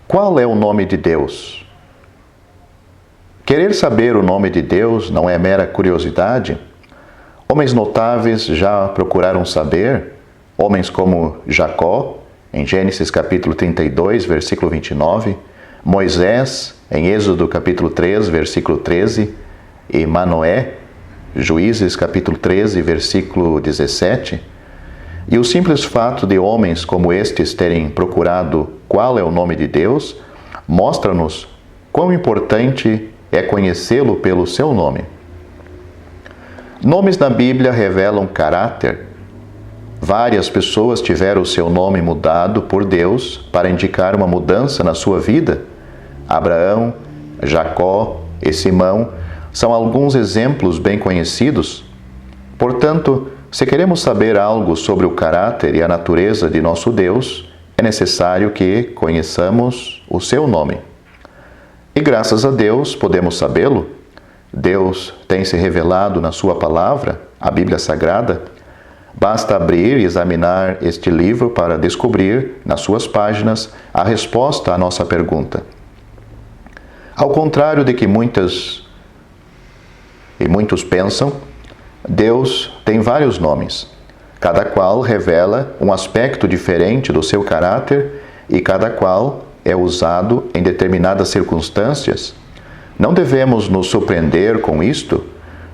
Qual é o nome de Deus? Querer saber o nome de Deus não é mera curiosidade? Homens notáveis já procuraram saber, homens como Jacó, em Gênesis capítulo 32, versículo 29, Moisés, em Êxodo capítulo 3, versículo 13, e Manoé, Juízes capítulo 13, versículo 17. E o simples fato de homens como estes terem procurado qual é o nome de Deus, mostra-nos quão importante é conhecê-lo pelo seu nome. Nomes na Bíblia revelam caráter. Várias pessoas tiveram o seu nome mudado por Deus para indicar uma mudança na sua vida. Abraão, Jacó e Simão são alguns exemplos bem conhecidos. Portanto, se queremos saber algo sobre o caráter e a natureza de nosso Deus, é necessário que conheçamos o seu nome. E graças a Deus podemos sabê-lo. Deus tem se revelado na sua palavra, a Bíblia Sagrada. Basta abrir e examinar este livro para descobrir, nas suas páginas, a resposta à nossa pergunta. Ao contrário de que muitos pensam, Deus tem vários nomes. Cada qual revela um aspecto diferente do seu caráter e cada qual é usado em determinadas circunstâncias. Não devemos nos surpreender com isto,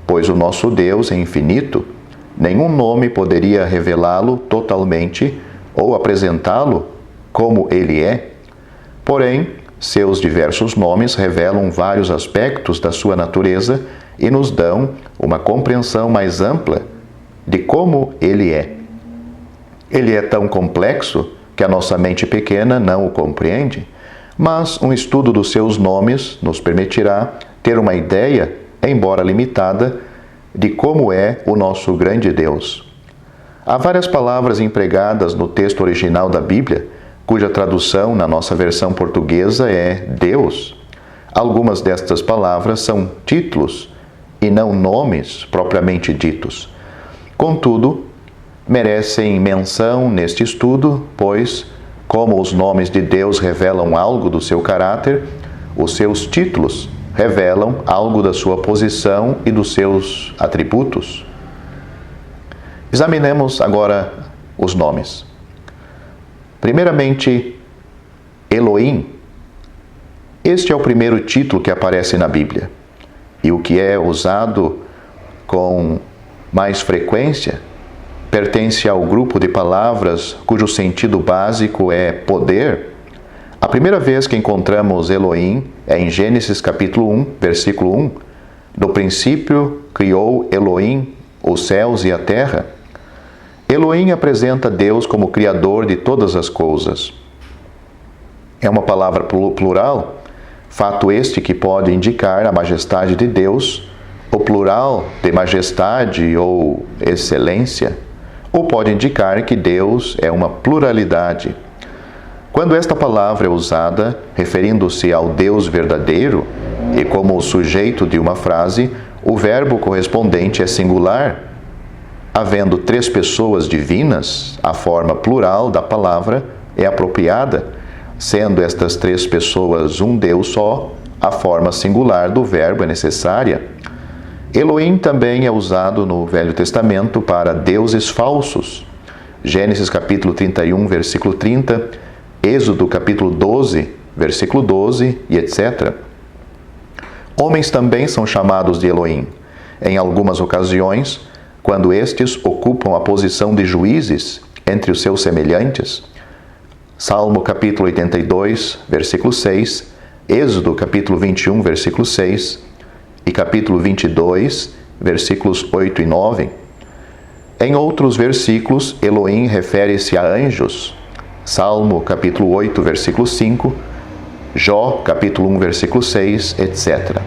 pois o nosso Deus é infinito. Nenhum nome poderia revelá-lo totalmente ou apresentá-lo como ele é. Porém, seus diversos nomes revelam vários aspectos da sua natureza e nos dão uma compreensão mais ampla de como ele é. Ele é tão complexo que a nossa mente pequena não o compreende, mas um estudo dos seus nomes nos permitirá ter uma ideia, embora limitada, de como é o nosso grande Deus. Há várias palavras empregadas no texto original da Bíblia, cuja tradução na nossa versão portuguesa é Deus. Algumas destas palavras são títulos e não nomes propriamente ditos. Contudo, merecem menção neste estudo, pois, como os nomes de Deus revelam algo do seu caráter, os seus títulos revelam algo da sua posição e dos seus atributos. Examinemos agora os nomes. Primeiramente, Elohim. Este é o primeiro título que aparece na Bíblia. E o que é usado com mais frequência pertence ao grupo de palavras cujo sentido básico é poder. A primeira vez que encontramos Elohim é em Gênesis capítulo 1, versículo 1. No princípio criou Elohim os céus e a terra. Elohim apresenta Deus como criador de todas as coisas. É uma palavra plural, fato este que pode indicar a majestade de Deus, o plural de majestade ou excelência, ou pode indicar que Deus é uma pluralidade. Quando esta palavra é usada, referindo-se ao Deus verdadeiro, e como o sujeito de uma frase, o verbo correspondente é singular. Havendo três pessoas divinas, a forma plural da palavra é apropriada, sendo estas três pessoas um Deus só, a forma singular do verbo é necessária. Elohim também é usado no Velho Testamento para deuses falsos. Gênesis capítulo 31, versículo 30, Êxodo capítulo 12, versículo 12 e etc. Homens também são chamados de Elohim. Em algumas ocasiões, quando estes ocupam a posição de juízes entre os seus semelhantes. Salmo capítulo 82, versículo 6, Êxodo capítulo 21, versículo 6 e capítulo 22, versículos 8 e 9. Em outros versículos, Elohim refere-se a anjos. Salmo capítulo 8, versículo 5, Jó capítulo 1, versículo 6, etc.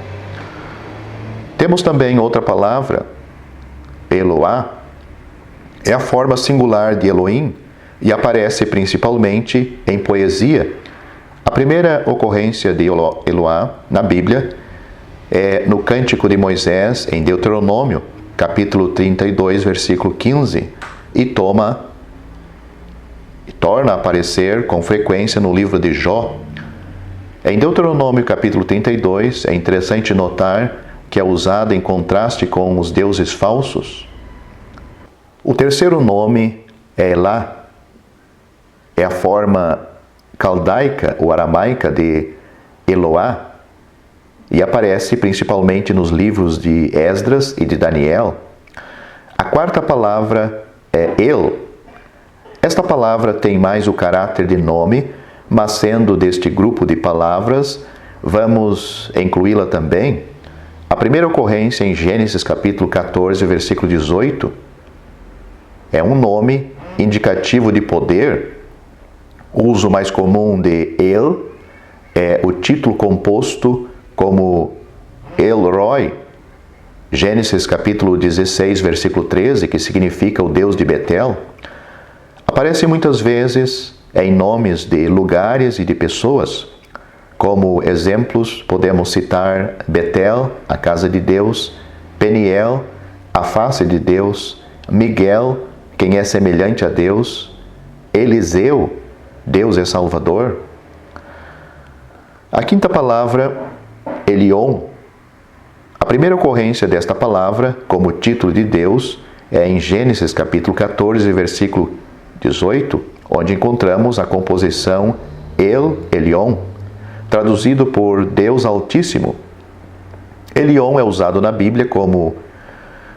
Temos também outra palavra, Eloá, é a forma singular de Elohim e aparece principalmente em poesia. A primeira ocorrência de Eloá na Bíblia é no Cântico de Moisés, em Deuteronômio, capítulo 32, versículo 15, e torna a aparecer com frequência no livro de Jó. Em Deuteronômio capítulo 32, é interessante notar que é usada em contraste com os deuses falsos. O terceiro nome é Elá. É a forma caldaica ou aramaica de Eloá e aparece principalmente nos livros de Esdras e de Daniel. A quarta palavra é El. Esta palavra tem mais o caráter de nome, mas sendo deste grupo de palavras, vamos incluí-la também. A primeira ocorrência em Gênesis capítulo 14, versículo 18, é um nome indicativo de poder. O uso mais comum de El é o título composto como El Roi, Gênesis capítulo 16, versículo 13, que significa o Deus de Betel. Aparece muitas vezes em nomes de lugares e de pessoas. Como exemplos, podemos citar Betel, a casa de Deus, Peniel, a face de Deus, Miguel, quem é semelhante a Deus, Eliseu, Deus é Salvador. A quinta palavra, Elion. A primeira ocorrência desta palavra, como título de Deus, é em Gênesis capítulo 14, versículo 18, onde encontramos a composição El Elyon, traduzido por Deus Altíssimo. Elion é usado na Bíblia como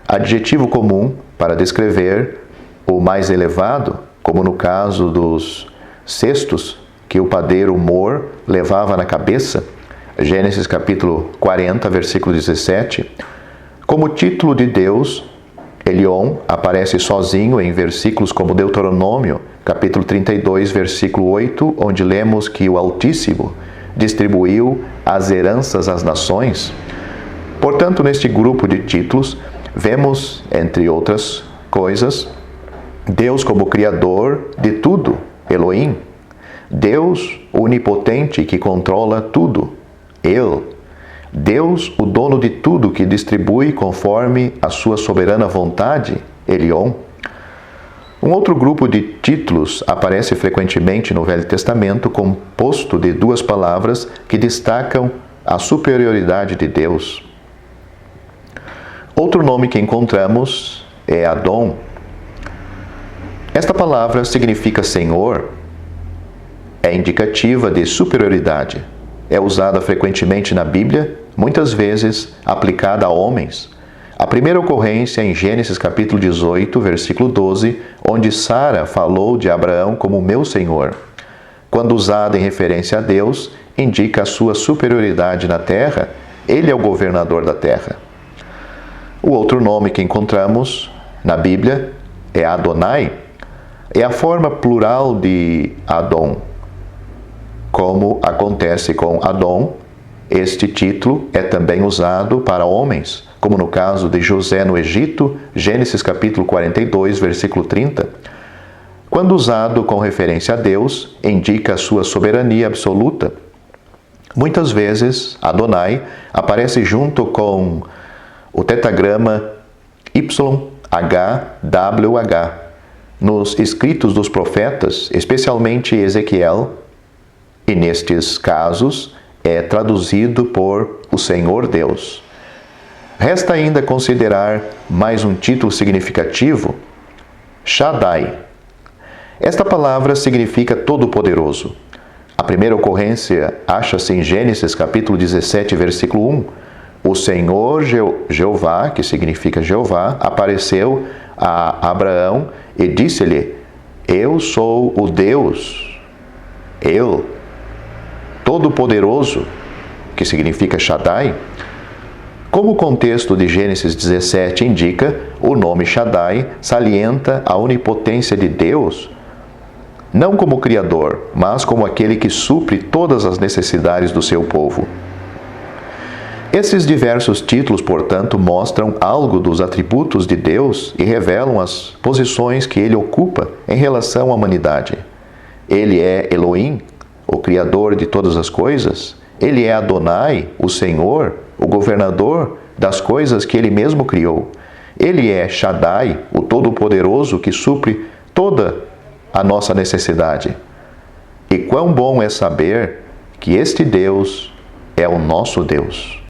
adjetivo comum para descrever o mais elevado, como no caso dos cestos que o padeiro Mor levava na cabeça, Gênesis capítulo 40, versículo 17. Como título de Deus, Elion aparece sozinho em versículos como Deuteronômio, capítulo 32, versículo 8, onde lemos que o Altíssimo distribuiu as heranças às nações. Portanto, neste grupo de títulos, vemos, entre outras coisas, Deus como Criador de tudo, Elohim. Deus onipotente que controla tudo, El. Deus, o dono de tudo que distribui conforme a sua soberana vontade, Elion. Um outro grupo de títulos aparece frequentemente no Velho Testamento, composto de duas palavras que destacam a superioridade de Deus. Outro nome que encontramos é Adon. Esta palavra significa Senhor, é indicativa de superioridade. É usada frequentemente na Bíblia, muitas vezes aplicada a homens. A primeira ocorrência em Gênesis capítulo 18, versículo 12, onde Sara falou de Abraão como meu Senhor. Quando usada em referência a Deus, indica a sua superioridade na terra, ele é o governador da terra. O outro nome que encontramos na Bíblia é Adonai. É a forma plural de Adon. Como acontece com Adon, este título é também usado para homens, como no caso de José no Egito, Gênesis capítulo 42, versículo 30. Quando usado com referência a Deus, indica a sua soberania absoluta. Muitas vezes, Adonai aparece junto com o tetragrama YHWH nos escritos dos profetas, especialmente Ezequiel, e nestes casos é traduzido por o Senhor Deus. Resta ainda considerar mais um título significativo, Shaddai. Esta palavra significa Todo-Poderoso. A primeira ocorrência acha-se em Gênesis capítulo 17, versículo 1. O Senhor Jeová, que significa Jeová, apareceu a Abraão e disse-lhe: Eu sou o Deus, eu, Todo-Poderoso, que significa Shaddai. Como o contexto de Gênesis 17 indica, o nome Shaddai salienta a onipotência de Deus, não como Criador, mas como aquele que supre todas as necessidades do seu povo. Esses diversos títulos, portanto, mostram algo dos atributos de Deus e revelam as posições que ele ocupa em relação à humanidade. Ele é Elohim, o Criador de todas as coisas. Ele é Adonai, o Senhor, o governador das coisas que ele mesmo criou. Ele é Shaddai, o Todo-Poderoso que supre toda a nossa necessidade. E quão bom é saber que este Deus é o nosso Deus.